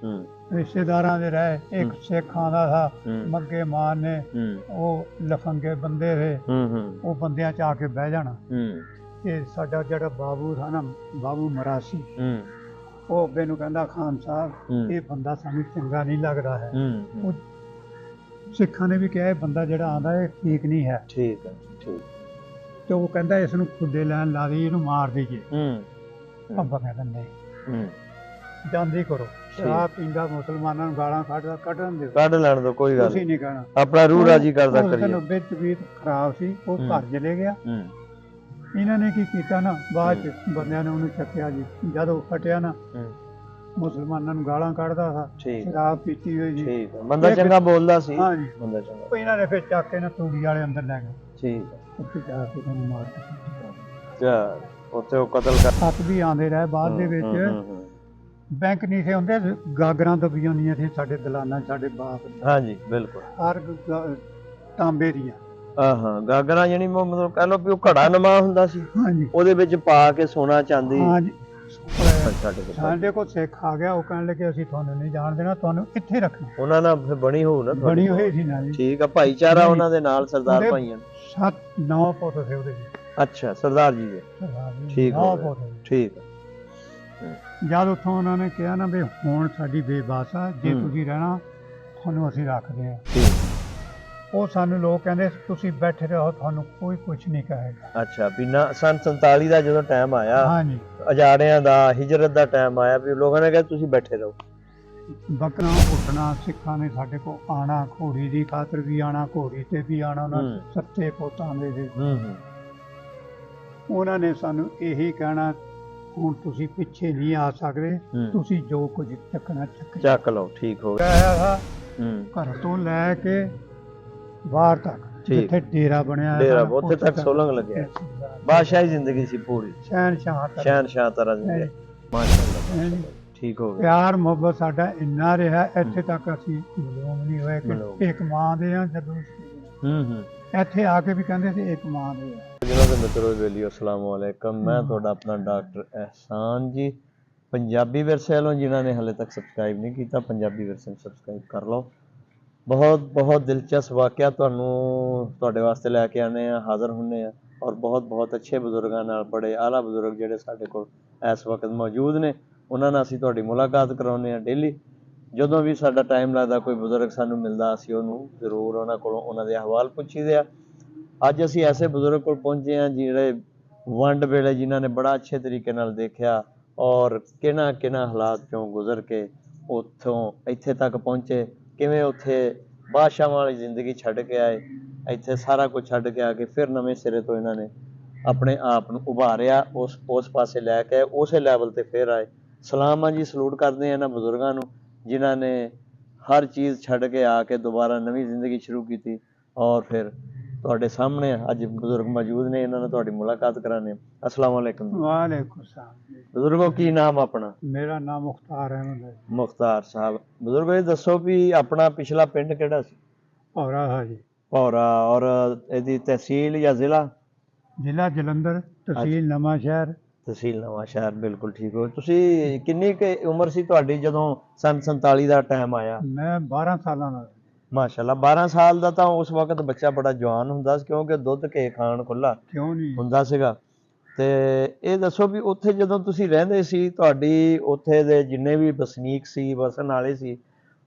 रिश्तेदारां दे रहे। एक सिख आंदा था मग्गे मार ने, वो लफंगे बंदे थे, वो बंदियां च आके बह जाना। ते साडा जेहड़ा बाबू था ना, बाबू मरासी, ਉਹ ਅੱਬੇ ਨੂੰ ਕਹਿੰਦਾ ਖਾਨ ਸਾਹਿਬ ਇਹ ਬੰਦਾ ਸਾਨੂੰ ਚੰਗਾ ਨਹੀਂ ਲੱਗਦਾ ਹੈ। ਉਹ ਸਿੱਖਾਂ ਨੇ ਵੀ ਕਿਹਾ ਇਹ ਬੰਦਾ ਜਿਹੜਾ ਆਂਦਾ ਇਹ ਠੀਕ ਨਹੀਂ ਹੈ। ਠੀਕ ਹੈ, ਠੀਕ। ਤੇ ਉਹ ਕਹਿੰਦਾ ਇਸ ਨੂੰ ਖੁੱਡੇ ਲੈਣ ਲਾ ਦੇ, ਇਹਨੂੰ ਮਾਰ ਦੇਈਏ। ਅੱਬਾ ਕਹਿੰਦਾ ਨਹੀਂ, ਜਾਂਦੀ ਕਰੋ। ਸ਼ਰਾਬ ਪੀਂਦਾ, ਮੁਸਲਮਾਨਾਂ ਨੂੰ ਗਾਲਾਂ ਕੱਢਦਾ, ਕੱਢਣ ਦਿਓ, ਕੱਢ ਲੈਣ ਦਿਓ, ਕੋਈ ਗੱਲ ਤੁਸੀਂ ਨਹੀਂ ਕਹਿਣਾ, ਆਪਣਾ ਰੂਹ ਰਾਜੀ ਕਰਦਾ ਕਰੀਏ। ਅੱਬੇ ਦੀ ਤਬੀਅਤ ਖਰਾਬ ਸੀ, ਉਹ ਘਰ ਚਲੇ ਗਿਆ। ਇਹਨਾਂ ਨੇ ਕੀ ਕੀਤਾ ਨਾ, ਬਾਅਦ ਚ ਬੰਦਿਆਂ ਨੇ ਉਹਨੂੰ ਚੱਕਿਆ ਜੀ। ਜਦ ਉਹ ਫਟਿਆ ਨਾ, ਮੁਸਲਮਾਨਾਂ ਨੂੰ ਗਾਲਾਂ ਕੱਢਦਾ ਸੀ, ਸ਼ਰਾਬ ਪੀਤੀ ਹੋਈ ਜੀ, ਬੰਦਾ ਚੰਗਾ ਬੋਲਦਾ ਸੀ। ਹਾਂਜੀ, ਬੰਦਾ ਚੰਗਾ। ਇਹਨਾਂ ਨੇ ਫਿਰ ਚੱਕ ਕੇ ਨਾ ਤੂੜੀ ਵਾਲੇ ਅੰਦਰ ਲੈ ਗਏ। ਠੀਕ ਹੈ, ਉੱਥੇ ਜਾ ਕੇ ਉਹਨੂੰ ਮਾਰ ਦਿੱਤਾ। ਉੱਥੇ ਉਹ ਕਤਲ ਕਰ ਹੱਥ ਵੀ ਆਉਂਦੇ ਰਹੇ। ਬਾਅਦ ਦੇ ਵਿੱਚ ਬੈਂਕ ਨਹੀਂ ਸੀ ਹੁੰਦੇ, ਗਾਗਰਾਂ ਦਬੀਆਂ ਹੁੰਦੀਆਂ ਸੀ ਸਾਡੇ ਦਲਾਨਾਂ, ਸਾਡੇ ਬਾਪ। ਹਾਂਜੀ ਬਿਲਕੁਲ, ਹਰ ਤਾਂਬੇ ਦੀਆਂ। ਹਾਂ, ਗਾਗਰਾਂ ਯਾਨੀ ਮਤਲਬ ਕਹਿ ਲਓ ਵੀ ਉਹ ਘੜਾ ਨਮਾ ਹੁੰਦਾ ਸੀ, ਉਹਦੇ ਵਿੱਚ ਪਾ ਕੇ ਸੋਨਾ ਚਾਂਦੀ। ਹਾਂਜੀ, ਸਾਡੇ ਕੋਲ ਸਿੱਖ ਆ ਗਿਆ, ਉਹ ਕਹਿਣ ਲੱਗੇ ਅਸੀਂ ਤੁਹਾਨੂੰ ਨਹੀਂ ਜਾਣ ਦੇਣਾ, ਤੁਹਾਨੂੰ ਇੱਥੇ ਰੱਖਣਾ। ਉਹਨਾਂ ਨਾਲ ਫਿਰ ਬਣੀ ਹੋਊ ਨਾ, ਬਣੀ ਹੋਈ ਸੀ ਨਾ ਜੀ। ਠੀਕ ਆ, ਭਾਈਚਾਰਾ ਉਹਨਾਂ ਦੇ ਨਾਲ, ਸਰਦਾਰ ਭਾਈਆਂ 7-9 ਪੁੱਤ ਸੀ ਉਹਦੇ। ਅੱਛਾ, ਸਰਦਾਰ ਜੀ ਦੇ। ਠੀਕ ਹੋ, ਠੀਕ ਆ। ਜਦ ਉੱਥੋਂ ਉਹਨਾਂ ਨੇ ਕਿਹਾ ਨਾ ਵੀ ਹੁਣ ਸਾਡੀ ਬੇਬਸ ਆ, ਜੇ ਤੁਸੀਂ ਰਹਿਣਾ ਤੁਹਾਨੂੰ ਅਸੀਂ ਰੱਖਦੇ ਹਾਂ। ਉਹ ਸਾਨੂੰ ਲੋਕ ਕਹਿੰਦੇ ਤੁਸੀਂ ਬੈਠੇ ਰਹੋ, ਤੁਹਾਨੂੰ ਕੋਈ ਕੁਛ ਨਹੀਂ ਕਹੇਗਾ। ਅੱਛਾ, ਵੀ ਨਾ ਸੰਨ 47 ਦਾ ਜਦੋਂ ਟਾਈਮ ਆਇਆ, ਹਾਂਜੀ, ਅਜਾੜਿਆਂ ਦਾ, ਹਿਜਰਤ ਦਾ ਟਾਈਮ ਆਇਆ, ਵੀ ਲੋਕਾਂ ਨੇ ਕਿਹਾ ਤੁਸੀਂ ਬੈਠੇ ਰਹੋ। ਬੱਕਰਾ ਉੱਠਣਾ, ਸਿੱਖਾਂ ਨੇ ਸਾਡੇ ਕੋਲ ਆਉਣਾ, ਘੋੜੀ ਦੀ ਖਾਤਰ ਵੀ ਆਉਣਾ, ਘੋੜੀ ਤੇ ਵੀ ਆਉਣਾ। ਉਹਨਾਂ ਸੱਤੇ ਪੁੱਤ ਆਉਂਦੇ ਸੀ। ਉਹਨਾਂ ਨੇ ਸਾਨੂੰ ਇਹੀ ਕਹਿਣਾ ਹੁਣ ਤੁਸੀਂ ਪਿੱਛੇ ਨਹੀਂ ਆ ਸਕਦੇ, ਤੁਸੀਂ ਜੋ ਕੁਝ ਚੱਕਣਾ ਚੱਕ ਲਓ। ਠੀਕ ਹੋ ਗਿਆ। ਘਰ ਤੋਂ ਲੈ ਕੇ ਬਾਹਰ ਤੱਕ ਜਿੱਥੇ ਡੇਰਾ ਬਣਿਆ, ਡੇਰਾ ਉੱਥੇ ਤੱਕ ਸੋਲੰਗ ਲੱਗਿਆ। ਬਾਦਸ਼ਾਹੀ ਜ਼ਿੰਦਗੀ ਸੀ ਪੂਰੀ, ਸ਼ਹਿਨਸ਼ਾਹ ਤਰ੍ਹਾਂ ਦੀ। ਮਾਸ਼ਾਅੱਲਾ, ਠੀਕ ਹੋ ਗਿਆ। ਪਿਆਰ ਮੁਹੱਬਤ ਸਾਡਾ ਇੰਨਾ ਰਿਹਾ, ਇੱਥੇ ਤੱਕ ਅਸੀਂ ਮਲੂਮ ਨਹੀਂ ਹੋਏ ਕਿ ਇੱਕ ਮਾਂ ਦੇ ਆ। ਜਦੋਂ ਇੱਥੇ ਆ ਕੇ ਵੀ ਕਹਿੰਦੇ ਸੀ ਇੱਕ ਮਾਂ ਦੇ ਆ। ਜਿਹਨਾਂ ਦੇ ਮਿੱਤਰੋ ਵੇਲੀਓ, ਅਸਲਾਮ ਵਾਲੇਕਮ। ਮੈਂ ਤੁਹਾਡਾ ਆਪਣਾ ਡਾਕਟਰ ਅਹਿਸਾਨ ਜੀ, ਪੰਜਾਬੀ ਵਿਰਸੇ ਵੱਲੋਂ। ਜਿਨ੍ਹਾਂ ਨੇ ਹਾਲੇ ਤੱਕ ਸਬਸਕ੍ਰਾਈਬ ਨਹੀਂ ਕੀਤਾ, ਪੰਜਾਬੀ ਵਿਰਸੇ ਨੂੰ ਸਬਸਕ੍ਰਾਈਬ ਕਰ ਲਓ। ਬਹੁਤ ਦਿਲਚਸਪ ਵਾਕਿਆ ਤੁਹਾਨੂੰ ਤੁਹਾਡੇ ਵਾਸਤੇ ਲੈ ਕੇ ਆਉਂਦੇ ਹਾਂ, ਹਾਜ਼ਰ ਹੁੰਦੇ ਹਾਂ। ਔਰ ਬਹੁਤ ਅੱਛੇ ਬਜ਼ੁਰਗਾਂ ਨਾਲ, ਬੜੇ ਆਲਾ ਬਜ਼ੁਰਗ ਜਿਹੜੇ ਸਾਡੇ ਕੋਲ ਇਸ ਵਕਤ ਮੌਜੂਦ ਨੇ, ਉਹਨਾਂ ਨਾਲ ਅਸੀਂ ਤੁਹਾਡੀ ਮੁਲਾਕਾਤ ਕਰਾਉਂਦੇ ਹਾਂ ਡੇਲੀ। ਜਦੋਂ ਵੀ ਸਾਡਾ ਟਾਈਮ ਲੱਗਦਾ, ਕੋਈ ਬਜ਼ੁਰਗ ਸਾਨੂੰ ਮਿਲਦਾ, ਅਸੀਂ ਉਹਨੂੰ ਜ਼ਰੂਰ ਉਹਨਾਂ ਕੋਲੋਂ ਉਹਨਾਂ ਦੇ ਅਹਵਾਲ ਪੁੱਛੀਦੇ ਆ। ਅੱਜ ਅਸੀਂ ਐਸੇ ਬਜ਼ੁਰਗ ਕੋਲ ਪਹੁੰਚੇ ਹਾਂ ਜਿਹੜੇ ਵੰਡ ਵੇਲੇ ਜਿਨ੍ਹਾਂ ਨੇ ਬੜਾ ਅੱਛੇ ਤਰੀਕੇ ਨਾਲ ਦੇਖਿਆ, ਔਰ ਕਿਹਨਾਂ ਹਾਲਾਤ ਚੋਂ ਗੁਜ਼ਰ ਕੇ ਉੱਥੋਂ ਇੱਥੇ ਤੱਕ ਪਹੁੰਚੇ, ਕਿਵੇਂ ਉੱਥੇ ਬਾਦਸ਼ਾਹਾਂ ਵਾਲੀ ਜ਼ਿੰਦਗੀ ਛੱਡ ਕੇ ਆਏ, ਇੱਥੇ ਸਾਰਾ ਕੁਝ ਛੱਡ ਕੇ ਆ ਕੇ ਫਿਰ ਨਵੇਂ ਸਿਰੇ ਤੋਂ ਇਹਨਾਂ ਨੇ ਆਪਣੇ ਆਪ ਨੂੰ ਉਭਾਰਿਆ, ਉਸ ਪਾਸੇ ਲੈ ਕੇ ਉਸੇ ਲੈਵਲ ਤੇ ਫਿਰ ਆਏ। ਸਲਾਮ ਆ ਜੀ, ਸਲੂਟ ਕਰਦੇ ਆ ਇਹਨਾਂ ਬਜ਼ੁਰਗਾਂ ਨੂੰ ਜਿਨ੍ਹਾਂ ਨੇ ਹਰ ਚੀਜ਼ ਛੱਡ ਕੇ ਆ ਕੇ ਦੁਬਾਰਾ ਨਵੀਂ ਜ਼ਿੰਦਗੀ ਸ਼ੁਰੂ ਕੀਤੀ। ਔਰ ਫਿਰ ਤੁਹਾਡੇ ਸਾਹਮਣੇ ਅੱਜ ਬਜ਼ੁਰਗ ਮੌਜੂਦ ਨੇ, ਇਹਨਾਂ ਨਾਲ ਤੁਹਾਡੀ ਮੁਲਾਕਾਤ ਕਰਾਣੇ। ਅਸਲਾਮ ਵਾਲੇਕੁਮ। ਵਾਲੇਕੁਮ ਸਲਾਮ। ਬਜ਼ੁਰਗੋ, ਕੀ ਨਾਮ ਆਪਣਾ? ਮੇਰਾ ਨਾਮ ਮੁਖਤਾਰ ਅਹਿਮਦ ਹੈ। ਮੁਖਤਾਰ ਸਾਹਿਬ, ਬਜ਼ੁਰਗੋ ਇਹ ਦੱਸੋ ਵੀ ਆਪਣਾ ਪਿਛਲਾ ਪਿੰਡ ਕਿਹੜਾ ਸੀ? ਭੌਰਾ ਹੈ ਜੀ। ਭੌਰਾ। ਔਰ ਇਹਦੀ ਤਹਿਸੀਲ ਜਾਂ ਜ਼ਿਲ੍ਹਾ? ਜ਼ਿਲ੍ਹਾ ਜਲੰਧਰ, ਤਹਿਸੀਲ ਨਵਾਂ ਸ਼ਹਿਰ। ਤਹਿਸੀਲ ਨਵਾਂ ਸ਼ਹਿਰ, ਬਿਲਕੁਲ ਠੀਕ ਹੋ। ਤੁਸੀਂ ਕਿੰਨੀ ਕੁ ਉਮਰ ਸੀ ਤੁਹਾਡੀ ਜਦੋਂ ਸੰਨ 47 ਦਾ ਟਾਈਮ ਆਇਆ? ਮੈਂ 12 ਸਾਲਾਂ ਦਾ। ਮਾਸ਼ਾਅੱਲਾ, 12 ਸਾਲ ਦਾ ਤਾਂ ਉਸ ਵਕਤ ਬੱਚਾ ਬੜਾ ਜਵਾਨ ਹੁੰਦਾ ਸੀ, ਕਿਉਂਕਿ ਦੁੱਧ ਘੇ ਖਾਣ ਖੁੱਲਾ ਕਿਉਂ ਨਹੀਂ ਹੁੰਦਾ ਸੀਗਾ। ਤੇ ਇਹ ਦੱਸੋ ਵੀ ਉੱਥੇ ਜਦੋਂ ਤੁਸੀਂ ਰਹਿੰਦੇ ਸੀ, ਤੁਹਾਡੀ ਉੱਥੇ ਦੇ ਜਿੰਨੇ ਵੀ ਵਸਨੀਕ ਸੀ, ਵਸਣ ਵਾਲੇ ਸੀ,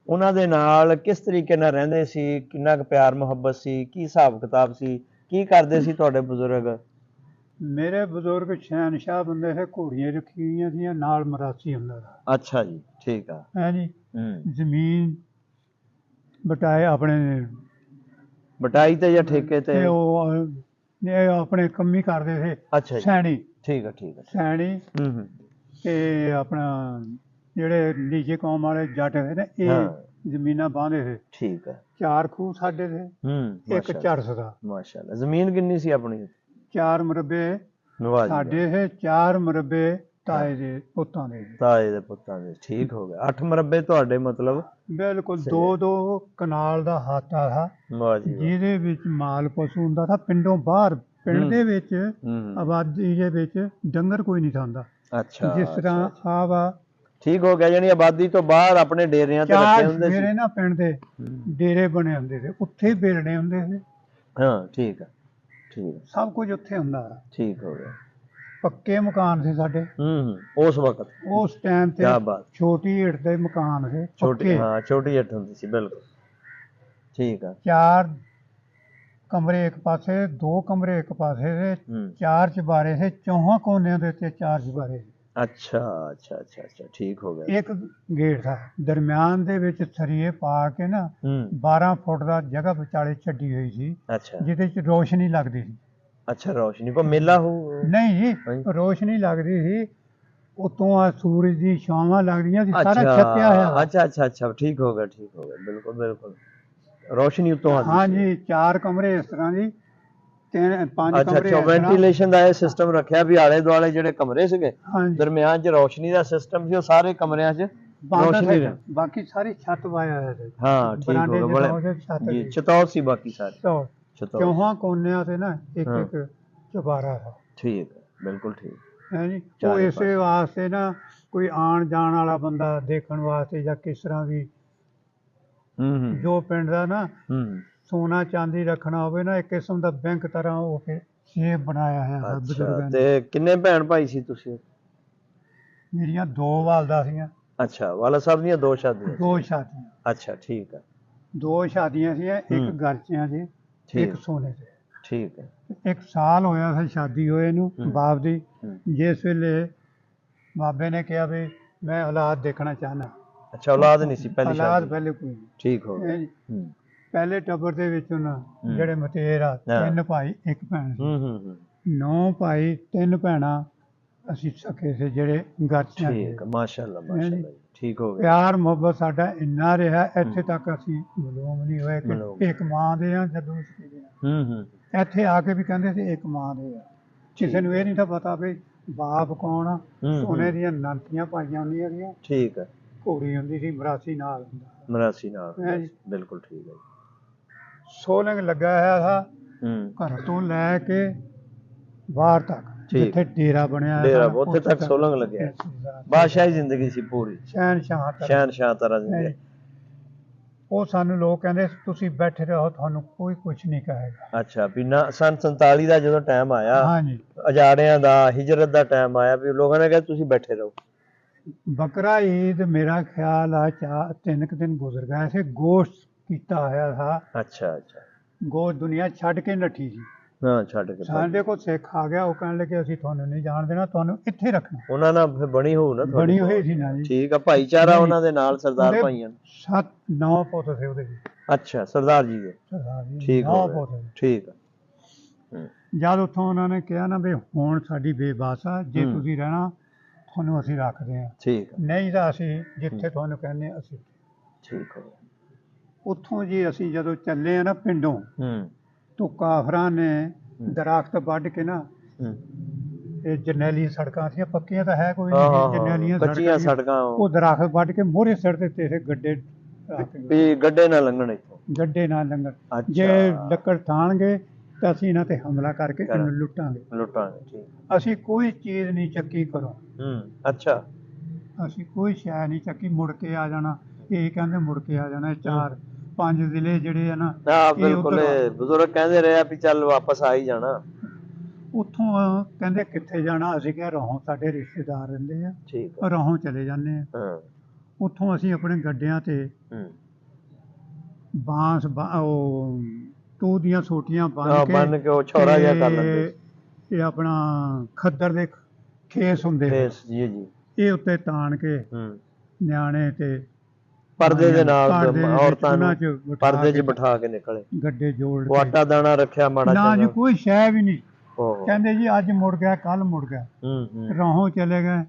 ਉਹਨਾਂ ਦੇ ਨਾਲ ਕਿਸ ਤਰੀਕੇ ਨਾਲ ਰਹਿੰਦੇ ਸੀ? ਕਿੰਨਾ ਕੁ ਪਿਆਰ ਮੁਹੱਬਤ ਸੀ? ਕੀ ਹਿਸਾਬ ਕਿਤਾਬ ਸੀ? ਕੀ ਕਰਦੇ ਸੀ ਤੁਹਾਡੇ ਬਜ਼ੁਰਗ? ਮੇਰੇ ਬਜ਼ੁਰਗ ਸ਼ਹਿਨਸ਼ਾਹ ਬੰਦੇ ਸੀ, ਘੋੜੀਆਂ ਰੱਖੀ ਹੋਈਆਂ ਸੀ, ਨਾਲ ਮਰਾਸੀ ਹੁੰਦਾ ਸੀ। ਅੱਛਾ ਜੀ, ਠੀਕ ਆ। ਹੈ ਜੀ। ਜ਼ਮੀਨ ਬਟਾਏ ਆਪਣੇ, ਬਟਾਈ ਤੇ ਜਾਂ ਠੇਕੇ ਤੇ? ਉਹ ਆਪਣੇ ਕੰਮੀ ਕਰਦੇ ਸੀ। ਅੱਛਾ, ਸੈਣੀ। ਠੀਕ ਆ, ਠੀਕ ਆ। ਸੈਣੀ ਤੇ ਆਪਣਾ ਜਿਹੜੇ ਨੀਚੇ ਕੌਮ ਵਾਲੇ ਜੱਟ ਸੀ ਨਾ, ਇਹ ਜ਼ਮੀਨਾਂ ਬਾਂਹਦੇ ਸੀ। ਠੀਕ ਆ। 4 ਖੂਹ ਸਾਡੇ ਸੀ, ਇੱਕ ਚਰਸ ਦਾ। ਮਾਸ਼ਾਅੱਲਾ। ਜ਼ਮੀਨ ਕਿੰਨੀ ਸੀ ਆਪਣੀ? 4 ਮੁਰੱਬੇ ਸਾਡੇ ਸੀ, 4 ਮੁਰੱਬੇ ਤਾਏ ਦੇ ਪੁੱਤਾਂ ਦੇ। ਤਾਏ ਦੇ ਪੁੱਤਾਂ ਦੇ, ਠੀਕ ਹੋ ਗਿਆ। 8 ਮੁਰੱਬੇ ਤੁਹਾਡੇ ਮਤਲਬ? ਬਿਲਕੁਲ। 2 ਕਨਾਲ ਦਾ ਹਾਤਾ ਥਾ, ਜਿਹਦੇ ਵਿੱਚ ਮਾਲ ਪਸ਼ੂ ਹੁੰਦਾ ਥਾ। ਪਿੰਡੋਂ ਬਾਹਰ, ਪਿੰਡ ਦੇ ਵਿੱਚ ਆਬਾਦੀ ਦੇ ਵਿੱਚ ਡੰਗਰ ਕੋਈ ਨਹੀਂ ਥਾਂਦਾ। ਅੱਛਾ। ਜਿਸ ਤਰ੍ਹਾਂ ਆ ਵਾ ਠੀਕ ਹੋ ਗਿਆ, ਯਾਨੀ ਆਬਾਦੀ ਤੋਂ ਬਾਹਰ ਆਪਣੇ ਡੇਰਿਆਂ ਤੇ ਰੱਖੇ ਹੁੰਦੇ ਸੀ। ਮੇਰੇ ਨਾ ਪਿੰਡ ਦੇ ਡੇਰੇ ਬਣੇ ਹੁੰਦੇ ਸੀ, ਉੱਥੇ ਹੀ ਬੇਲਣੇ ਹੁੰਦੇ ਸੀ। ਹਾਂ ਠੀਕ ਹੈ, ਠੀਕ ਸਭ ਕੁਝ ਉੱਥੇ ਹੁੰਦਾ। ਠੀਕ ਹੋ ਗਿਆ। ਪੱਕੇ ਮਕਾਨ ਸੀ ਸਾਡੇ ਉਸ ਵਕਤ, ਉਸ ਟਾਈਮ ਤੇ। ਕਿਆ ਬਾਤ। ਛੋਟੀ ਇੱਟ ਦੇ ਮਕਾਨ ਸੀ, ਛੋਟੀ, ਹਾਂ ਛੋਟੀ ਇੱਟ ਹੁੰਦੀ ਸੀ, ਬਿਲਕੁਲ ਠੀਕ ਆ। 4 ਕਮਰੇ ਇੱਕ ਪਾਸੇ, 2 ਕਮਰੇ ਇੱਕ ਪਾਸੇ ਦੇ, 4 ਚੁਬਾਰੇ ਸੀ, ਚੌਹਾਂ ਕੋਨਿਆਂ ਦੇ ਉੱਤੇ 4 ਚੁਬਾਰੇ ਸੀ। ਅੱਛਾ ਅੱਛਾ ਅੱਛਾ ਅੱਛਾ, ਠੀਕ ਹੋ ਗਿਆ। ਇੱਕ ਗੇਟ था, ਦਰਮਿਆਨ ਦੇ ਵਿੱਚ ਸਰੀਏ ਪਾ ਕੇ ਨਾ 12 ਫੁੱਟ ਦਾ ਜਗ੍ਹਾ ਵਿਚਾਲੇ ਛੱਡੀ ਹੋਈ ਸੀ। ਅੱਛਾ, ਜਿਹਦੇ ਚ ਰੋਸ਼ਨੀ ਲੱਗਦੀ ਸੀ। ਅੱਛਾ ਰੋਸ਼ਨੀ ਕੋ ਮੇਲਾ ਹੋ? ਨਹੀਂ ਜੀ, ਰੋਸ਼ਨੀ ਲੱਗਦੀ ਸੀ ਉਤੋਂ, ਆ ਸੂਰਜ ਦੀ ਛਾਵਾਂ ਲੱਗਦੀਆਂ ਸੀ, ਸਾਰਾ ਛੱਪਿਆ ਹੋਇਆ। ਅੱਛਾ ਅੱਛਾ ਅੱਛਾ, ਠੀਕ ਹੋ ਗਿਆ, ਠੀਕ ਹੋ ਗਿਆ, ਬਿਲਕੁਲ ਬਿਲਕੁਲ, ਰੋਸ਼ਨੀ ਉਤੋਂ ਆਉਂਦੀ ਸੀ। ਹਾਂ ਜੀ, 4 ਕਮਰੇ ਇਸ ਤਰ੍ਹਾਂ ਜੀ, 5 ਕਮਰੇ। ਅੱਛਾ, ਵੈਂਟੀਲੇਸ਼ਨ ਦਾ ਇਹ ਸਿਸਟਮ ਰੱਖਿਆ ਵੀ ਆਲੇ ਦੁਆਲੇ ਜਿਹੜੇ ਕਮਰੇ ਸੀਗੇ, ਦਰਮਿਆਨ 'ਚ ਰੋਸ਼ਨੀ ਦਾ ਸਿਸਟਮ ਸੀ, ਉਹ ਸਾਰੇ ਕਮਰਿਆਂ 'ਚ ਰੋਸ਼ਨੀ ਰਹੀ। ਬਾਕੀ ਸਾਰੀ ਛੱਤ ਵਾਇਆ ਹੋਇਆ ਸੀ। ਹਾਂ ਠੀਕ ਹੋ ਗਿਆ ਜੀ, ਚਤੌਰ ਸੀ ਬਾਕੀ ਸਾਰੇ। ਚੌਹਾਂ ਕੋਨਿਆਂ ਤੇ ਨਾ ਇੱਕ ਇੱਕ ਚੁਬਾਰਾ था। ਠੀਕ ਹੈ, ਬਿਲਕੁਲ ਠੀਕ ਹੈ ਜੀ। ਉਹ ਇਸੇ ਵਾਸਤੇ ਨਾ, ਕੋਈ ਆਉਣ ਜਾਣ ਵਾਲਾ ਬੰਦਾ ਦੇਖਣ ਵਾਸਤੇ ਜਾਂ ਕਿਸ ਤਰ੍ਹਾਂ ਵੀ, ਜੋ ਪਿੰਡ ਦਾ ਨਾ ਸੋਨਾ ਚਾਂਦੀ ਰੱਖਣਾ ਹੋਵੇ ਨਾ, ਇੱਕ ਕਿਸਮ ਦਾ ਬੈਂਕ ਤਰ੍ਹਾਂ ਉਹ ਸੇਫ ਬਣਾਇਆ ਹੈ ਬਜ਼ੁਰਗਾਂ ਨੇ। ਤੇ ਕਿੰਨੇ ਭੈਣ ਭਾਈ ਸੀ ਤੁਸੀਂ? ਮੇਰੀਆਂ 2 ਵਾਲਦਾ ਸੀਆਂ। ਅੱਛਾ, ਵਾਲਾ ਸਾਹਿਬ ਦੀਆਂ 2 ਸ਼ਾਦੀਆਂ? 2 ਸ਼ਾਦੀਆਂ। ਅੱਛਾ ਠੀਕ ਹੈ। 2 ਸ਼ਾਦੀਆਂ ਸੀ, ਇੱਕ ਗਰਚਿਆਂ ਸੀ, ਇੱਕ ਸੋਨੇ ਤੇ। ਠੀਕ ਹੈ। 1 ਸਾਲ ਹੋਇਆ ਸੀ ਸ਼ਾਦੀ ਹੋਏ ਨੂੰ ਬਾਪ ਦੀ। ਜਿਸ ਵੇਲੇ ਬਾਬੇ ਨੇ ਕਿਹਾ ਵੀ ਮੈਂ ਔਲਾਦ ਦੇਖਣਾ ਚਾਹੁੰਦਾ। ਅੱਛਾ, ਔਲਾਦ ਨਹੀਂ ਸੀ ਪਹਿਲੀ ਸ਼ਾਦੀ? ਔਲਾਦ ਪਹਿਲੇ ਕੋਈ ਨਹੀਂ। ਠੀਕ ਹੋ ਗਿਆ। ਪਹਿਲੇ ਟੱਬਰ ਦੇ ਵਿੱਚ ਉਹਨਾਂ ਜਿਹੜੇ ਮਤੇਰ ਆ, 3 ਭਾਈ 1 ਭੈਣ ਸੀ। 9 ਭਾਈ 3 ਭੈਣਾਂ ਅਸੀਂ ਸਕੇ ਸੀ, ਜਿਹੜੇ ਗਰਚਿਆਂ ਸੀ। ਠੀਕ, ਮਾਸ਼ਾਅੱਲਾ ਮਾਸ਼ਾਅੱਲਾ, ਠੀਕ ਹੋ ਗਿਆ। ਪਿਆਰ ਮੁਹੱਬਤ ਸਾਡਾ ਇੰਨਾ ਰਿਹਾ, ਇੱਥੇ ਤੱਕ ਅਸੀਂ ਮਾਲੂਮ ਨਹੀਂ ਹੋਏ ਕਿ ਇੱਕ ਮਾਂ ਦੇ ਆ ਜਾਂ ਦੂਸਰੀ ਦੇ ਆ। ਇੱਥੇ ਆ ਕੇ ਵੀ ਕਹਿੰਦੇ ਸੀ ਇੱਕ ਮਾਂ ਦੇ ਆ। ਕਿਸੇ ਨੂੰ ਇਹ ਨਹੀਂ ਤਾਂ ਪਤਾ ਵੀ ਬਾਪ ਕੌਣ ਆ। ਸੋਨੇ ਦੀਆਂ ਨਾਂਤੀਆਂ ਪਾਈਆਂ ਹੁੰਦੀਆਂ ਸੀਗੀਆਂ। ਠੀਕ ਹੈ। ਘੋੜੀ ਹੁੰਦੀ ਸੀ, ਮਰਾਸੀ ਨਾਲ ਹੁੰਦਾ। ਮਰਾਸੀ ਨਾਲ, ਬਿਲਕੁਲ ਠੀਕ ਹੈ। ਸੋਲੰਗ ਲੱਗਾ ਹੋਇਆ ਸੀ, ਘਰ ਤੋਂ ਲੈ ਕੇ ਬਾਹਰ ਤੱਕ, ਜਿੱਥੇ ਡੇਰਾ ਬਣਿਆ ਡੇਰਾ, ਉੱਥੇ ਤੱਕ ਸੋਲੰਗ ਲੱਗਿਆ। ਬਾਦਸ਼ਾਹੀ ਜ਼ਿੰਦਗੀ ਸੀ ਪੂਰੀ, ਸ਼ਹਿਨਸ਼ਾਹ ਤਰ੍ਹਾਂ ਦੀ। ਉਹ ਸਾਨੂੰ ਲੋਕ ਕਹਿੰਦੇ ਤੁਸੀਂ ਬੈਠੇ ਰਹੋ, ਤੁਹਾਨੂੰ ਕੋਈ ਕੁਛ ਨਹੀਂ ਕਹੇਗਾ। ਅੱਛਾ, ਵੀ ਨਾ ਸੰਨ 47 ਦਾ ਜਦੋਂ ਟਾਈਮ ਆਇਆ, ਅਜਾੜਿਆਂ ਦਾ, ਹਿਜਰਤ ਦਾ ਟਾਈਮ ਆਇਆ, ਵੀ ਲੋਕਾਂ ਨੇ ਕਿਹਾ ਤੁਸੀਂ ਬੈਠੇ ਰਹੋ। ਬਕਰਾ ਈਦ ਮੇਰਾ ਖਿਆਲ ਆ 3 ਦਿਨ ਗੁਜ਼ਰ ਗਏ ਸੀ। ਗੋਸ਼ਤ ਕੀਤਾ ਹੋਇਆ ਸੀ। ਅੱਛਾ ਅੱਛਾ, ਗੋਸ਼ਤ ਦੁਨੀਆ ਛੱਡ ਕੇ ਨੱਠੀ ਸੀ। ਹਾਂ, ਛੱਡ ਕੇ। ਸਾਡੇ ਕੋਲ ਸਿੱਖ ਆ ਗਿਆ, ਉਹ ਕਹਿਣ ਲੱਗੇ ਅਸੀਂ ਤੁਹਾਨੂੰ ਨਹੀਂ ਜਾਣ ਦੇਣਾ, ਤੁਹਾਨੂੰ ਇੱਥੇ ਰੱਖਣਾ। ਉਹਨਾਂ ਨਾਲ ਫਿਰ ਬਣੀ ਹੋਊ ਨਾ? ਬਣੀ ਹੋਈ ਸੀ ਨਾ ਜੀ। ਠੀਕ ਆ, ਭਾਈਚਾਰਾ ਉਹਨਾਂ ਦੇ ਨਾਲ, ਸਰਦਾਰ ਭਾਈਆਂ। 7-9 ਪੁੱਤ ਸੀ ਉਹਦੇ ਜੀ। ਅੱਛਾ, ਸਰਦਾਰ ਜੀ ਦੇ? ਠੀਕ ਹੋ, ਠੀਕ ਆ। ਜਦ ਉੱਥੋਂ ਉਹਨਾਂ ਨੇ ਕਿਹਾ ਨਾ ਵੀ ਹੁਣ ਸਾਡੀ ਬੇਬਸ ਆ, ਜੇ ਤੁਸੀਂ ਰਹਿਣਾ ਤੁਹਾਨੂੰ ਅਸੀਂ ਰੱਖਦੇ ਹਾਂ, ਠੀਕ, ਨਹੀਂ ਤਾਂ ਅਸੀਂ ਜਿੱਥੇ ਤੁਹਾਨੂੰ ਕਹਿੰਦੇ ਅਸੀਂ। ਠੀਕ ਹੋ। ਉੱਥੋਂ ਜੀ ਅਸੀਂ ਜਦੋਂ ਚੱਲੇ ਆ ਨਾ ਪਿੰਡੋਂ, ਤੋਂ ਕਾਫਰਾਂ ਨੇ ਦਰਖਤ ਵੱਢ ਕੇ ਨਾ, ਇਹ ਜਰਨੈਲੀ ਸੜਕਾਂ ਸੀ, ਪੱਕੀਆਂ ਤਾਂ ਹੈ ਕੋਈ ਨਹੀਂ, ਜਰਨੈਲੀਆਂ ਸੜਕਾਂ, ਉਹ ਦਰਖਤ ਵੱਢ ਕੇ ਮੋਹਰੇ ਸਿਰ ਦੇ ਤੇਰੇ ਗੱਡੇ, ਵੀ ਗੱਡੇ ਨਾ ਲੰਘਣ ਇੱਥੋਂ, ਗੱਡੇ ਨਾ ਲੰਘਣ। ਜੇ ਲੱਕੜ ਥਾਣਗੇ ਤਾਂ ਅਸੀਂ ਇਹਨਾਂ ਤੇ ਹਮਲਾ ਕਰਕੇ ਇਹਨੂੰ ਲੁੱਟਾਂਗੇ। ਠੀਕ। ਅਸੀਂ ਕੋਈ ਚੀਜ਼ ਨਹੀਂ ਚੱਕੀ ਘਰੋਂ। ਅੱਛਾ, ਅਸੀਂ ਕੋਈ ਸ਼ੈ ਨਹੀਂ ਚੱਕੀ, ਮੁੜ ਕੇ ਆ ਜਾਣਾ। ਇਹ ਕਹਿੰਦੇ ਮੁੜ ਕੇ ਆ ਜਾਣਾ। 4-5 ਜ਼ਿਲ੍ਹੇ ਜਿਹੜੇ ਆ ਨਾ, ਬਿਲਕੁਲ ਬਜ਼ੁਰਗ ਕਹਿੰਦੇ ਰਹੇ ਆ ਵੀ ਚੱਲ ਵਾਪਸ ਆ ਹੀ ਜਾਣਾ। ਉੱਥੋਂ ਕਹਿੰਦੇ ਕਿੱਥੇ ਜਾਣਾ? ਅਸੀਂ ਕਿਹਾ ਰਹੋਂ ਸਾਡੇ ਰਿਸ਼ਤੇਦਾਰ ਰਹਿੰਦੇ ਆ, ਰਹੋਂ ਚਲੇ ਜਾਂਦੇ ਆ। ਉੱਥੋਂ ਅਸੀਂ ਆਪਣੇ ਗੱਡਿਆਂ ਤੇ ਬਾਂਸ, ਉਹ ਟੂ ਦੀਆਂ ਸੋਟੀਆਂ ਬੰਨ ਕੇ ਉਹ ਛੋਰਾ ਜਿਹਾ ਕਰ ਲੈਂਦੇ। ਇਹ ਆਪਣਾ ਖੱਦਰ ਦੇ ਖੇਸ ਹੁੰਦੇ ਜੀ, ਇਹ ਉੱਤੇ ਤਾਣ ਕੇ ਨਿਆਣੇ ਤੇ ਪਰਦੇ ਦੇ ਨਾਲ ਔਰਤਾਂ ਨੂੰ ਪਰਦੇ 'ਚ ਬਿਠਾ ਕੇ ਨਿਕਲੇ, ਗੱਡੇ ਜੋੜ ਕੇ। ਆਟਾ ਦਾਣਾ ਰੱਖਿਆ ਮਾੜਾ ਨਾ ਜੀ, ਕੋਈ ਸ਼ੈ ਵੀ ਨਹੀਂ। ਕਹਿੰਦੇ ਜੀ ਅੱਜ ਮੁੜ ਗਿਆ, ਕੱਲ ਮੁੜ ਗਿਆ। ਰਹੋਂ ਚਲੇ ਗਏ,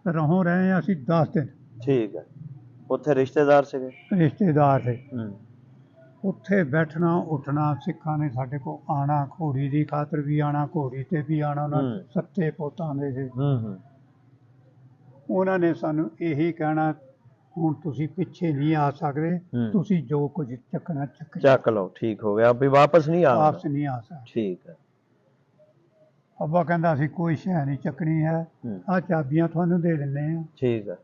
ਰਹੋਂ ਰਹੇ ਅਸੀਂ 10 ਦਿਨ। ਠੀਕ ਹੈ। ਉੱਥੇ ਰਿਸ਼ਤੇਦਾਰ ਸੀਗੇ? ਰਿਸ਼ਤੇਦਾਰ ਸੀ। ਉੱਥੇ ਬੈਠਣਾ ਉੱਠਣਾ, ਸਿੱਖਾਂ ਨੇ ਸਾਡੇ ਕੋਲ ਆਉਣਾ, ਘੋੜੀ ਦੀ ਖਾਤਰ ਵੀ ਆਉਣਾ, ਘੋੜੀ ਤੇ ਵੀ ਆਉਣਾ। ਉਹਨਾਂ 7 ਪੁੱਤਾਂ ਦੇ ਸੀ। ਉਹਨਾਂ ਨੇ ਸਾਨੂੰ ਇਹੀ ਕਹਿਣਾ, ਹੁਣ ਤੁਸੀਂ ਪਿੱਛੇ ਨਹੀਂ ਆ ਸਕਦੇ, ਤੁਸੀਂ ਜੋ ਕੁਝ ਚੱਕਣਾ ਚੱਕ ਲਓ। ਠੀਕ ਹੋ ਗਿਆ, ਵੀ ਵਾਪਸ ਨਹੀਂ ਆ ਸਕਦੇ। ਠੀਕ ਹੈ। ਅੱਬਾ ਕਹਿੰਦਾ ਅਸੀਂ ਕੋਈ ਸ਼ੈ ਨਹੀਂ ਚੱਕਣੀ ਹੈ, ਆਹ ਚਾਬੀਆਂ ਤੁਹਾਨੂੰ ਦੇ ਦਿੰਦੇ ਆ। ਠੀਕ ਹੈ।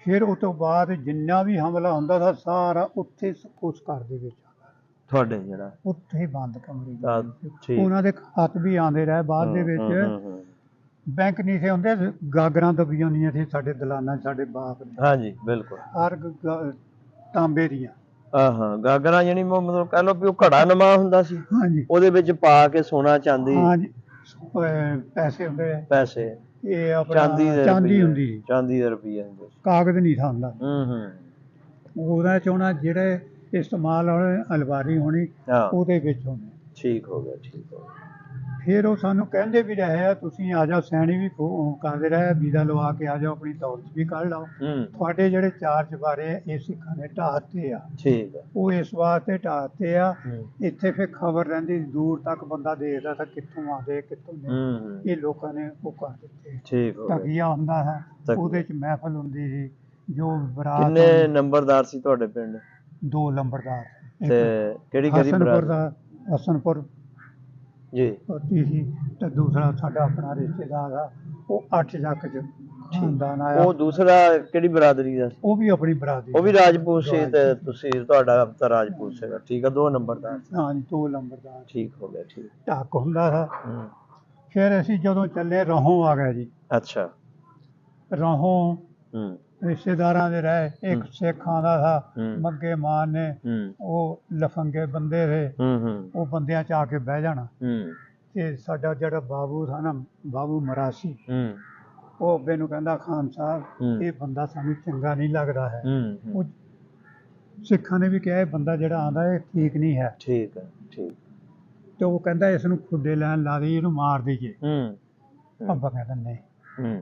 ਫਿਰ ਉਸ ਤੋਂ ਬਾਅਦ ਜਿੰਨਾ ਵੀ ਹਮਲਾ ਹੁੰਦਾ ਸੀ ਸਾਰਾ ਉੱਥੇ ਉਸ ਘਰ ਦੇ ਵਿੱਚ ਤੁਹਾਡੇ ਜਿਹੜਾ ਉੱਥੇ ਹੀ ਬੰਦ ਕਮਰੇ ਤਾਂ ਦੇ ਵਿੱਚ। ਠੀਕ। ਉਹਨਾਂ ਦੇ ਖਤ ਵੀ ਆਉਂਦੇ ਰਹੇ ਬਾਅਦ ਦੇ ਵਿੱਚ। ਬੈਂਕ ਨਹੀਂ ਸੀ ਹੁੰਦੇ, ਗਾਗਰਾਂ ਦਬੀਆਂ ਹੁੰਦੀਆਂ ਸੀ ਸਾਡੇ ਦਲਾਨਾਂ 'ਚ, ਸਾਡੇ ਬਾਪ ਨੇ ਹਾਂਜੀ ਬਿਲਕੁਲ। ਹਰ ਤਾਂਬੇ ਦੀਆਂ। ਹਾਂ ਗਾਗਰਾਂ ਜਿਹੜੀ ਮਤਲਬ ਕਹਿ ਲਓ ਵੀ ਉਹ ਘੜਾ ਨਵਾਂ ਹੁੰਦਾ ਸੀ, ਹਾਂਜੀ ਉਹਦੇ ਵਿੱਚ ਪਾ ਕੇ ਸੋਨਾ ਚਾਂਦੀ ਹਾਂਜੀ ਪੈਸੇ ਹੁੰਦੇ ਆ। ਪੈਸੇ ਇਹ ਆਪਣਾ ਚਾਂਦੀ ਦੇ ਚਾਂਦੀ ਰੁਪਈਏ, ਹੁੰਦੀ ਸੀ, ਚਾਂਦੀ ਦੇ ਰੁਪਈਏ ਹੁੰਦੇ ਸੀ। ਕਾਗਜ਼ ਨਹੀਂ ਥਾ ਹੁੰਦਾ। ਹੂੰ ਉਹਦਾ ਚੋਣਾ ਜਿਹੜੇ ਇਸਤੇਮਾਲ ਹੋਣੇ ਅਲਵਾਰੀ ਹੋਣੀ ਹਾਂ ਉਹਦੇ ਵਿੱਚ ਹੋਣੇ। ਠੀਕ ਹੋ ਗਿਆ, ਠੀਕ ਹੋ ਗਿਆ। ਫਿਰ ਉਹ ਸਾਨੂੰ ਕਹਿੰਦੇ ਵੀ ਰਹੇ ਆ ਤੁਸੀਂ ਆ ਜਾਓ, ਸੈਣੀ ਵੀ ਕਰਦੇ ਰਹੇ ਵੀਜ਼ਾ ਲਵਾ ਕੇ ਆ ਜਾਓ, ਆਪਣੀ ਦੌਲਤ ਵੀ ਕੱਢ ਲਓ। ਤੁਹਾਡੇ ਜਿਹੜੇ 4 ਚੁਬਾਰੇ ਇਹ ਸਿੱਖਾਂ ਨੇ ਢਾਹ ਦਿੱਤੇ ਆ। ਠੀਕ ਹੈ। ਉਹ ਇਸ ਵਾਸਤੇ ਢਾਹ ਦਿੱਤੇ ਆ, ਇੱਥੇ ਫਿਰ ਖਬਰ ਰਹਿੰਦੀ ਦੂਰ ਤੱਕ ਬੰਦਾ ਦੇਖਦਾ ਤਾਂ ਕਿੱਥੋਂ ਆਉਂਦੇ ਕਿੱਥੋਂ ਨਹੀਂ। ਇਹ ਲੋਕਾਂ ਨੇ ਉਹ ਕਰ ਦਿੱਤੇ। ਠੀਕ ਹੋ ਗਿਆ। ਤਕੀਆ ਹੁੰਦਾ ਹੈ, ਉਹਦੇ 'ਚ ਮਹਿਫਲ ਹੁੰਦੀ ਸੀ। ਜੋ ਬਰਾਤ ਕਿੰਨੇ ਨੰਬਰਦਾਰ ਸੀ ਤੁਹਾਡੇ ਪਿੰਡ? 2 ਲੰਬਰਦਾਰ। ਤੇ ਕਿਹੜੀ ਕਿਹੜੀ ਹਸਨਪੁਰ ਬਰਾਤ? ਦਾ ਹਸਨਪੁਰ ਜੀ ਪਤੀ ਸੀ, ਤੇ ਦੂਸਰਾ ਸਾਡਾ ਆਪਣਾ ਰਿਸ਼ਤੇਦਾਰ ਆ, ਉਹ 8 ਜੱਕ ਚ ਖਾਨਦਾਨ ਆਇਆ। ਉਹ ਦੂਸਰਾ ਕਿਹੜੀ ਬਰਾਦਰੀ ਦਾ ਸੀ? ਉਹ ਵੀ ਆਪਣੀ ਬਰਾਦਰੀ। ਉਹ ਵੀ ਰਾਜਪੂਤ ਸੀ ਤੇ ਤੁਸੀਂ ਤੁਹਾਡਾ ਤਾਂ ਰਾਜਪੂਤ ਸੀਗਾ। ਠੀਕ ਆ, 2 ਨੰਬਰਦਾਰ। ਹਾਂਜੀ 2 ਲੰਬਰਦਾਰ। ਠੀਕ ਹੋ ਗਿਆ, ਠੀਕ। ਢੱਕ ਹੁੰਦਾ ਸੀ। ਫਿਰ ਅਸੀਂ ਜਦੋਂ ਚੱਲੇ ਰਹੋਂ ਆ ਗਏ ਜੀ। ਅੱਛਾ। ਰਹੋਂ ਰਿਸ਼ਤੇਦਾਰਾਂ ਦੇ ਰਹੇ, ਇੱਕ ਸਿੱਖ ਆਉਂਦਾ ਸੀ ਮੱਗੇ ਮਾਨ ਨੇ, ਉਹ ਲਫੰਗੇ ਬੰਦੇ ਸੀ, ਉਹ ਬੰਦਿਆਂ 'ਚ ਆ ਕੇ ਬਹਿ ਜਾਣਾ। ਤੇ ਸਾਡਾ ਜਿਹੜਾ ਬਾਬੂ ਸੀ ਨਾ, ਬਾਬੂ ਮਰਾਸੀ, ਉਹ ਅੱਬੇ ਨੂੰ ਕਹਿੰਦਾ ਖਾਨ ਸਾਹਿਬ ਇਹ ਬੰਦਾ ਸਾਨੂੰ ਚੰਗਾ ਨਹੀਂ ਲੱਗਦਾ ਹੈ। ਉਹ ਸਿੱਖਾਂ ਨੇ ਵੀ ਕਿਹਾ ਇਹ ਬੰਦਾ ਜਿਹੜਾ ਆਉਂਦਾ ਇਹ ਠੀਕ ਨਹੀਂ ਹੈ। ਠੀਕ ਹੈ, ਠੀਕ। ਤੇ ਉਹ ਕਹਿੰਦਾ ਇਸ ਨੂੰ ਖੁੱਡੇ ਲੈਣ ਲਾ ਦੇ, ਇਹਨੂੰ ਮਾਰ ਦੇਈਏ। ਅੱਬਾ ਕਹਿੰਦਾ ਨਹੀਂ,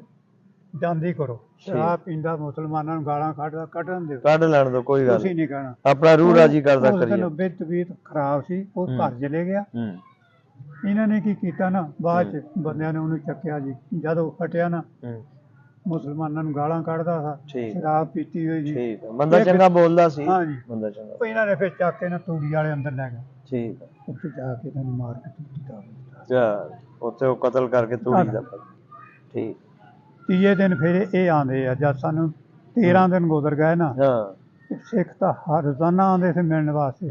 ਜਾਂਦੀ ਕਰੋ। ਸ਼ਰਾਬ ਪੀਂਦਾ, ਮੁਸਲਮਾਨਾਂ ਨੂੰ ਗਾਲਾਂ ਕੱਢਦਾ, ਕੱਢਣ ਦਿਓ, ਕੱਢ ਲੈਣ ਦਿਓ, ਕੋਈ ਗੱਲ ਤੁਸੀਂ ਨਹੀਂ ਕਹਿਣਾ। ਆਪਣਾ ਰੂਹ ਰਾਜੀ ਕਰਦਾ ਉਸ ਕਰੀਏ। ਦਿਨ ਅੱਬੇ ਤਬੀਅਤ ਖਰਾਬ ਸੀ, ਉਹ ਘਰ ਚਲੇ ਗਿਆ। ਇਹਨਾਂ ਨੇ ਕੀ ਕੀਤਾ ਨਾ, ਬਾਅਦ ਚ ਬੰਦਿਆਂ ਨੇ ਉਹਨੂੰ ਚੱਕਿਆ ਜੀ। ਜਦੋਂ ਫਟਿਆ ਨਾ, ਮੁਸਲਮਾਨਾਂ ਨੂੰ ਗਾਲਾਂ ਕੱਢਦਾ ਸੀ, ਸ਼ਰਾਬ ਪੀਤੀ ਹੋਈ ਜੀ। ਠੀਕ ਹੈ, ਬੰਦਾ ਚੰਗਾ ਬੋਲਦਾ ਸੀ। ਹਾਂਜੀ ਬੰਦਾ ਚੰਗਾ। ਉਹ ਇਹਨਾਂ ਨੇ ਫਿਰ ਚੱਕ ਕੇ ਨਾ ਤੂੜੀ ਵਾਲੇ ਅੰਦਰ ਲੈ ਗਏ। ਠੀਕ ਹੈ। ਉੱਥੇ ਜਾ ਕੇ ਇਹਨਾਂ ਨੂੰ ਮਾਰ ਕੇ ਤੂੜੀ ਦਾ ਚਲ ਉੱਥੇ ਉਹ ਕਤਲ ਕਰਕੇ ਤੂੜੀ ਦਾ। ਠੀਕ। ਤੀਏ ਦਿਨ ਫਿਰ ਇਹ ਆਉਂਦੇ ਆ। ਜਦ ਸਾਨੂੰ 13 ਦਿਨ ਗੁਜ਼ਰ ਗਏ ਨਾ, ਸਿੱਖ ਤਾਂ ਹਰ ਰੋਜ਼ਾਨਾ ਆਉਂਦੇ ਸੀ ਮਿਲਣ ਵਾਸਤੇ।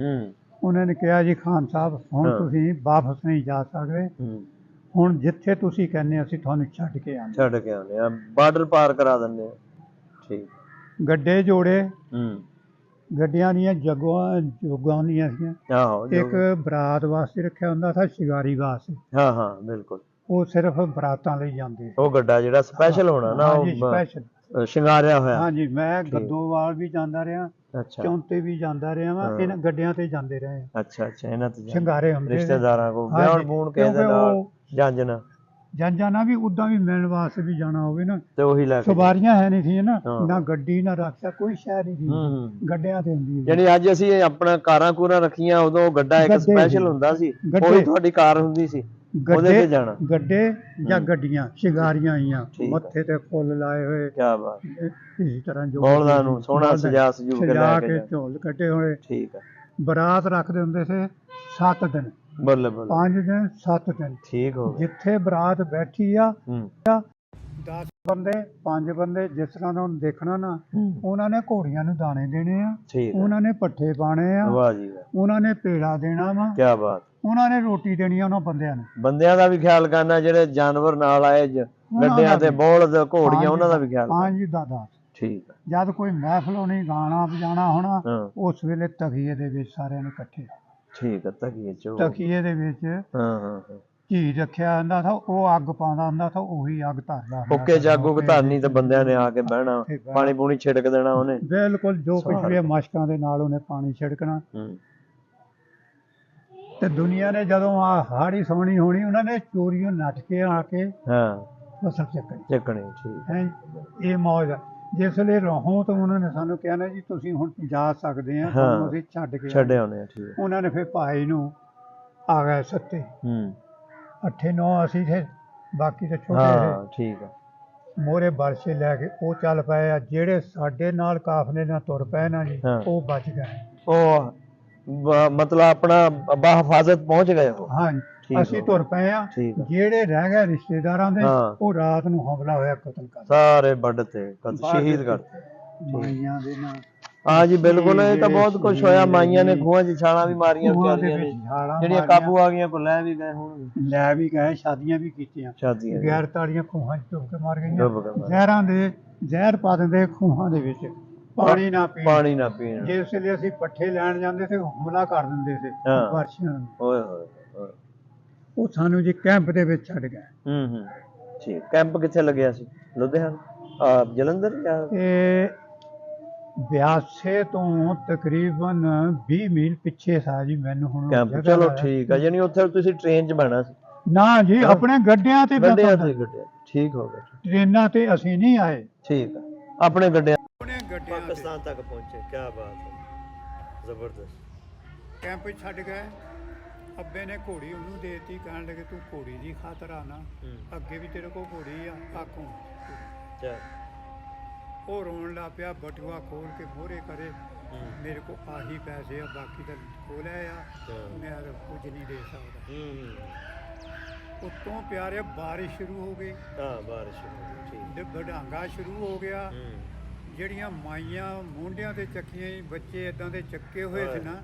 ਉਹਨਾਂ ਨੇ ਕਿਹਾ ਜੀ ਖਾਨ ਸਾਹਿਬ ਹੁਣ ਤੁਸੀਂ ਵਾਪਸ ਨਹੀਂ ਜਾ ਸਕਦੇ, ਹੁਣ ਜਿੱਥੇ ਤੁਸੀਂ ਕਹਿੰਦੇ ਅਸੀਂ ਤੁਹਾਨੂੰ ਛੱਡ ਕੇ ਆਉਂਦੇ ਆ, ਬਾਰਡਰ ਪਾਰ ਕਰਾ ਦਿੰਦੇ ਆ। ਠੀਕ। ਗੱਡੇ ਜੋੜੇ, ਗੱਡੀਆਂ ਦੀਆਂ ਜੋਗਾਂ ਹੁੰਦੀਆਂ ਸੀ। ਇੱਕ ਬਰਾਤ ਵਾਸਤੇ ਰੱਖਿਆ ਹੁੰਦਾ ਸੀ, ਸ਼ਿੰਗਾਰੀ ਵਾਸਤੇ। ਹਾਂ ਬਿਲਕੁਲ। ਉਹ ਸਿਰਫ ਬਰਾਤਾਂ ਲਈ ਜਾਂਦੇ। ਉਹ ਗੱਡਾ ਜਿਹੜਾ ਸਪੈਸ਼ਲ ਹੋਣਾ ਨਾ, ਉਹ ਸਪੈਸ਼ਲ ਸ਼ਿੰਗਾਰਿਆ ਹੋਇਆ। ਹਾਂਜੀ, ਮੈਂ ਗੱਦੋਵਾਲ ਵੀ ਜਾਂਦਾ ਰਿਹਾ, ਚੌਂਤੇ ਵੀ ਜਾਂਦਾ ਰਿਹਾ ਵਾ, ਇਹਨਾਂ ਗੱਡਿਆਂ ਤੇ ਜਾਂਦੇ ਰਹੇ। ਅੱਛਾ ਅੱਛਾ। ਇਹਨਾਂ ਤੇ ਸ਼ਿੰਗਾਰੇ ਹੁੰਦੇ ਰਿਸ਼ਤੇਦਾਰਾਂ ਕੋਲ, ਵਿਆਹ ਬੂਣ ਕਿਸੇ ਦੇ ਨਾਲ ਜੰਜਣਾ ਵੀ ਉਦਾਂ ਵੀ ਮਿਲਣ ਵਾਸਤੇ ਵੀ ਜਾਣਾ ਹੋਵੇ ਨਾ, ਤੇ ਉਹੀ ਲੈ ਕੇ ਸਵਾਰੀਆਂ ਹੈ ਨਹੀਂ ਸੀ ਨਾ, ਨਾ ਗੱਡੀ ਨਾ ਰਕਸ਼ਾ, ਕੋਈ ਸ਼ਹਿਰ ਨਹੀਂ ਸੀ, ਗੱਡਿਆਂ ਤੇ ਹੁੰਦੀ। ਯਾਨੀ ਅੱਜ ਅਸੀਂ ਆਪਣਾ ਕਾਰਾਂ ਕੂਰਾਂ ਰੱਖੀਆਂ, ਉਦੋਂ ਗੱਡਾ ਇੱਕ ਸਪੈਸ਼ਲ ਹੁੰਦਾ ਸੀ, ਉਹੀ ਤੁਹਾਡੀ ਕਾਰ ਹੁੰਦੀ ਸੀ, ਉਹਦੇ ਤੇ ਜਾਣਾ। ਗੱਡੇ ਜਾਂ ਗੱਡੀਆਂ ਸ਼ਿੰਗਾਰੀਆਂ ਆਈਆਂ, ਮੱਥੇ ਤੇ ਫੁੱਲ ਲਾਏ ਹੋਏ। ਕੀ ਬਾਤ। ਇਸੇ ਤਰ੍ਹਾਂ ਜੋ ਬੋਲਦਾ ਨੂੰ ਸੋਹਣਾ ਸਜਾ ਸਜੂ ਕੇ ਲੈ ਕੇ ਝੋਲ ਕੱਢੇ ਹੋਏ। ਠੀਕ ਹੈ। ਬਰਾਤ ਰੱਖਦੇ ਹੁੰਦੇ ਸੀ 7 ਦਿਨ। ਬੱਲੇ ਬੱਲੇ। 5 ਦਿਨ 7 ਦਿਨ। ਠੀਕ ਹੋ ਗਿਆ। ਜਿੱਥੇ ਬਰਾਤ ਬੈਠੀ ਆ 10 ਬੰਦੇ 5 ਬੰਦੇ ਜਿਸ ਤਰ੍ਹਾਂ ਦਾ ਉਹਨੂੰ ਦੇਖਣਾ ਨਾ, ਉਹਨਾਂ ਨੇ ਘੋੜੀਆਂ ਨੂੰ ਦਾਣੇ ਦੇਣੇ ਆ, ਉਹਨਾਂ ਨੇ ਪੱਠੇ ਪਾਣੇ ਆ, ਉਹਨਾਂ ਨੇ ਪੇੜਾ ਦੇਣਾ ਵਾ। ਕੀ ਬਾਤ। ਉਹਨਾਂ ਨੇ ਰੋਟੀ ਦੇਣੀ ਆ ਉਹਨਾਂ ਬੰਦਿਆਂ ਨੂੰ। ਬੰਦਿਆਂ ਦਾ ਵੀ ਖਿਆਲ ਕਰਨਾ, ਜਿਹੜੇ ਜਾਨਵਰ ਨਾਲ ਆਏ, ਗੱਡਿਆਂ ਤੇ ਬੋਲਦ ਘੋੜੀਆਂ, ਉਹਨਾਂ ਦਾ ਵੀ ਖਿਆਲ। ਹਾਂਜੀ ਦਾਦਾ। ਠੀਕ ਹੈ। ਜਦ ਕੋਈ ਮਹਿਫਲ ਹੋਣੀ, ਗਾਣਾ ਵਜਾਣਾ ਹੋਣਾ, ਉਸ ਵੇਲੇ ਤਖੀਏ ਦੇ ਵਿੱਚ ਸਾਰਿਆਂ ਨੇ ਇਕੱਠੇ। ਠੀਕ ਹੈ। ਤਖੀਏ ਦੇ ਵਿੱਚ ਘੀ ਰੱਖਿਆ ਹੁੰਦਾ ਸੀ, ਉਹ ਅੱਗ ਪਾਉਂਦਾ ਹੁੰਦਾ ਸੀ, ਉਹੀ ਅੱਗ ਧਰਦਾ। ਹੁੱਕੇ ਜਾਗੋ ਧਰਨੀ ਤੇ ਬੰਦਿਆਂ ਨੇ ਆ ਕੇ ਬਹਿਣਾ, ਪਾਣੀ ਪੂਣੀ ਛਿੜਕ ਦੇਣਾ ਉਹਨੇ। ਬਿਲਕੁਲ, ਜੋ ਕੁਝ ਵੀ ਮਸ਼ਕਾਂ ਦੇ ਨਾਲ ਉਹਨੇ ਪਾਣੀ ਛਿੜਕਣਾ। ਤੇ ਦੁਨੀਆ ਨੇ ਜਦੋਂ ਆ ਹਾੜੀ ਸੋਣੀ ਹੋਣੀ, ਉਹਨਾਂ ਨੇ ਚੋਰੀਆਂ ਨੱਠ ਕੇ ਆ ਕੇ ਫਸਲ ਚੱਕਣੀ। ਠੀਕ ਹੈ। ਇਹ ਮੌਜ। ਜਿਸ ਵੇਲੇ ਰਹੋਂ ਤੋਂ ਉਹਨਾਂ ਨੇ ਸਾਨੂੰ ਕਿਹਾ ਨਾ ਜੀ ਤੁਸੀਂ ਹੁਣ ਜਾ ਸਕਦੇ ਆ, ਅਸੀਂ ਛੱਡ ਆਉਂਦੇ ਆ। ਠੀਕ। ਉਹਨਾਂ ਨੇ ਫਿਰ ਭਾਈ ਨੂੰ ਆ ਗਏ 7 8 9 ਅਸੀਂ ਥੇ, ਬਾਕੀ ਤਾਂ ਛੋਟੇ ਸੀ। ਠੀਕ ਹੈ। ਮੋਰੇ ਬਰਸ਼ੇ ਲੈ ਕੇ ਉਹ ਚੱਲ ਪਏ ਆ। ਜਿਹੜੇ ਸਾਡੇ ਨਾਲ ਕਾਫਲੇ ਨਾਲ ਤੁਰ ਪਏ ਨਾ ਜੀ, ਉਹ ਬਚ ਗਏ। ਉਹ ਮਤਲਬ ਆਪਣਾ ਬਹਿਫਾਜ਼ਤ ਪਹੁੰਚ ਗਏ। ਹਾਂਜੀ, ਅਸੀਂ ਤੁਰ ਪਏ ਆ। ਜਿਹੜੇ ਰਹਿ ਗਏ ਰਿਸ਼ਤੇਦਾਰਾਂ ਦੇ, ਉਹ ਰਾਤ ਨੂੰ ਹਮਲਾ ਹੋਇਆ, ਕਤਲ ਕਰ ਸਾਰੇ ਵੱਢ ਤੇ ਸ਼ਹੀਦ ਕਰਤੇ। ਮਾਈਆਂ ਦੇ ਨਾਲ ਹਾਂ ਜੀ ਬਿਲਕੁਲ, ਇਹ ਤਾਂ ਬਹੁਤ ਕੁਝ ਹੋਇਆ। ਮਾਈਆਂ ਨੇ ਖੂਹਾਂ 'ਚ ਛਾਲਾਂ ਵੀ ਮਾਰੀਆਂ ਖੂਹਾਂ ਦੇ ਵਿਚਾਰੀਆਂ ਨੇ, ਵਿੱਚ ਛਾਲਾਂ ਜਿਹੜੀਆਂ ਮਾਰੀਆਂ। ਕਾਬੂ ਆ ਗਈਆਂ ਕੋ ਲੈ ਵੀ ਗਏ ਹੋਣਗੇ। ਲੈ ਵੀ ਗਏ, ਸ਼ਾਦੀਆਂ ਵੀ ਕੀਤੀਆਂ। ਸ਼ਾਦੀਆਂ ਗੈਰ ਤਾੜੀਆਂ ਖੂਹਾਂ 'ਚ ਡੁੱਬ ਕੇ ਮਰ ਗਈਆਂ। ਡੁੱਬ ਕੇ ਮਰ ਗਈਆਂ। ਜ਼ਹਿਰਾਂ ਦੇ ਜ਼ਹਿਰ ਪਾ ਦਿੰਦੇ ਖੂਹਾਂ ਦੇ ਵਿੱਚ, ਪਾਣੀ ਨਾ ਪੀਣ। ਪਾਣੀ ਨਾ ਪੀਣ। ਜਿਸ ਵੇਲੇ ਅਸੀਂ ਪੱਠੇ ਲੈਣ ਜਾਂਦੇ ਤੇ ਹਮਲਾ ਕਰ ਦਿੰਦੇ ਸੀ ਹਾਂ। ਬਾਰਸ਼ਾਂ ਨੂੰ। ਓਏ ਹੋਏ ਹੋਏ। ਉਹ ਸਾਨੂੰ ਜੀ ਕੈਂਪ ਦੇ ਵਿੱਚ ਛੱਡ ਗਏ। ਠੀਕ। ਕੈਂਪ ਕਿੱਥੇ ਲੱਗਿਆ ਸੀ? ਲੁਧਿਆਣਾ, ਜਲੰਧਰ ਜਾਂ ਇਹ ਬਿਆਸੇ ਤੋਂ ਤਕਰੀਬਨ 20 ਮੀਲ ਪਿੱਛੇ ਸਾ ਜੀ। ਮੈਨੂੰ ਹੁਣ ਕੈਂਪ, ਜਗ੍ਹਾ ਚਲੋ ਦਾ- ਠੀਕ ਆ। ਯਾਨੀ ਉੱਥੇ ਤੁਸੀਂ ਟ੍ਰੇਨ 'ਚ ਬਹਿਣਾ ਸੀ? ਨਾ ਜੀ, ਆਪਣੇ ਗੱਡਿਆਂ ਤੇ ਗੱਡਿਆਂ ਬੈਠਾ। ਤੇ, ਗੱਡਿਆਂ ਤੇ। ਠੀਕ ਹੋ ਗਿਆ। ਟ੍ਰੇਨਾਂ ਤੇ ਅਸੀਂ ਨਹੀਂ ਆਏ। ਠੀਕ ਆ, ਆਪਣੇ ਗੱਡਿਆਂ ਆਪਣੇ ਗੱਡਿਆਂ ਪਾਕਿਸਤਾਨ ਤੱਕ ਪਹੁੰਚੇ। ਕੀ ਬਾਤ ਹੈ, ਜ਼ਬਰਦਸਤ। ਕੈਂਪ ਵਿੱਚ ਛੱਡ ਗਏ। ਅੱਬੇ ਨੇ ਘੋੜੀ ਉਹਨੂੰ ਦੇਤੀ, ਕਹਿਣ ਲੱਗੇ ਤੂੰ ਘੋੜੀ ਦੀ ਖਾਤਰ ਆਣਾ, ਅੱਗੇ ਵੀ ਤੇਰੇ ਕੋਲ ਘੋੜੀ ਆ, ਆਖੋਂ। ਉਹ ਰੋਣ ਲੱਗ ਪਿਆ, ਬਟੂਆ ਖੋਲ ਕੇ ਮੋਹਰੇ ਕਰੇ, ਮੇਰੇ ਕੋ ਆਹੀ ਪੈਸੇ ਆ, ਬਾਕੀ ਤਾਂ ਖੋਲਿਆ ਆ, ਮੈਂ ਤਾਂ ਕੁਝ ਨਹੀਂ ਦੇ ਸਕਦਾ। ਉੱਤੋਂ ਪਿਆਰੇ ਬਾਰਿਸ਼ ਸ਼ੁਰੂ ਹੋ ਗਈ। ਹਾਂ, ਬਾਰਿਸ਼ ਠੀਕ। ਵਡਾਂਗਾ ਸ਼ੁਰੂ ਹੋ ਗਿਆ। ਜਿਹੜੀਆਂ ਮਾਈਆਂ ਮੋਢਿਆਂ ਤੇ ਚੱਕੀਆਂ ਸੀ, ਬੱਚੇ ਇਦਾਂ ਦੇ ਚੱਕੇ ਹੋਏ ਸੀ ਨਾ,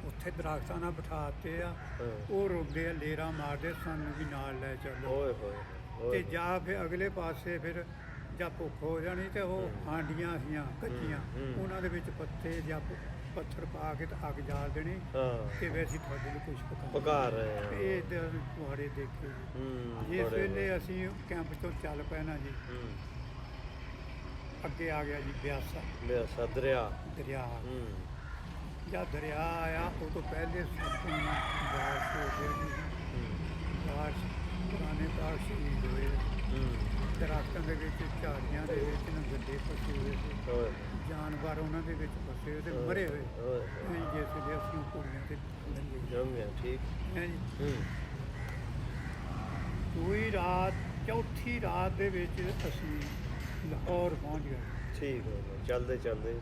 ਉੱਥੇ ਦਰਖਤਾਂ ਨਾਲ ਬਿਠਾਤੇ ਆ। ਉਹ ਰੋਂਦੇ ਆ, ਲੇਰਾਂ ਮਾਰਦੇ, ਸਾਨੂੰ ਵੀ ਨਾਲ ਲੈ ਚੱਲੋ। ਤੇ ਜਾਂ ਫਿਰ ਅਗਲੇ ਪਾਸੇ ਫਿਰ ਜਾਂ ਭੁੱਖ ਹੋ ਜਾਣੀ ਤੇ ਉਹ ਹਾਂਡੀਆਂ ਸੀਆਂ ਕੱਚੀਆਂ, ਉਹਨਾਂ ਦੇ ਵਿੱਚ ਪੱਤੇ ਜਾਂ ਪੱਥਰ ਪਾ ਕੇ ਤੇ ਅੱਗ ਜਾਲ ਦੇਣੀ। ਤੇ ਵੀ ਅਸੀਂ ਤੁਹਾਡੇ ਲਈ ਕੁਝ ਪਕਾ ਰਹੇ ਹਾਂ। ਇਹ ਤੁਹਾਡੇ ਦੇਖੇ ਜਿਸ ਵੇਲੇ ਅਸੀਂ ਕੈਂਪ ਤੋਂ ਚੱਲ ਪਏ ਨਾ ਜੀ, ਅੱਗੇ ਆ ਗਿਆ ਜੀ ਬਿਆਸਾ ਦਰਿਆ। ਜਦ ਦਰਿਆ ਆਇਆ ਉਹ ਤੋਂ ਪਹਿਲੇ ਸਤੋਂ ਬਾਰਿਸ਼ ਹੋ ਗਈ। ਬਾਰਿਸ਼ ਪੁਰਾਣੇ ਬਾਗ ਸ਼ਹੀਦ ਹੋਏ। ਦਰਖਤਾਂ ਦੇ ਵਿੱਚ, ਝਾੜੀਆਂ ਦੇ ਵਿੱਚ ਨਾ ਗੱਡੇ ਫਸੇ ਹੋਏ ਸੀ, ਜਾਨਵਰ ਉਹਨਾਂ ਦੇ ਵਿੱਚ ਫਸੇ ਹੋਏ ਤੇ ਮਰੇ ਹੋਏ। ਜਿਸ ਵੇਲੇ ਅਸੀਂ ਕੁੜੀਆਂ ਤੇ ਲੰਘੇ। ਠੀਕ ਹੈ ਜੀ। ਦੂਈ ਰਾਤ, ਚੌਥੀ ਰਾਤ ਦੇ ਵਿੱਚ ਅਸੀਂ ਲਾਹੌਰ ਪਹੁੰਚ ਗਏ। ਠੀਕ ਹੋ ਗਿਆ, ਚੱਲਦੇ ਚੱਲਦੇ।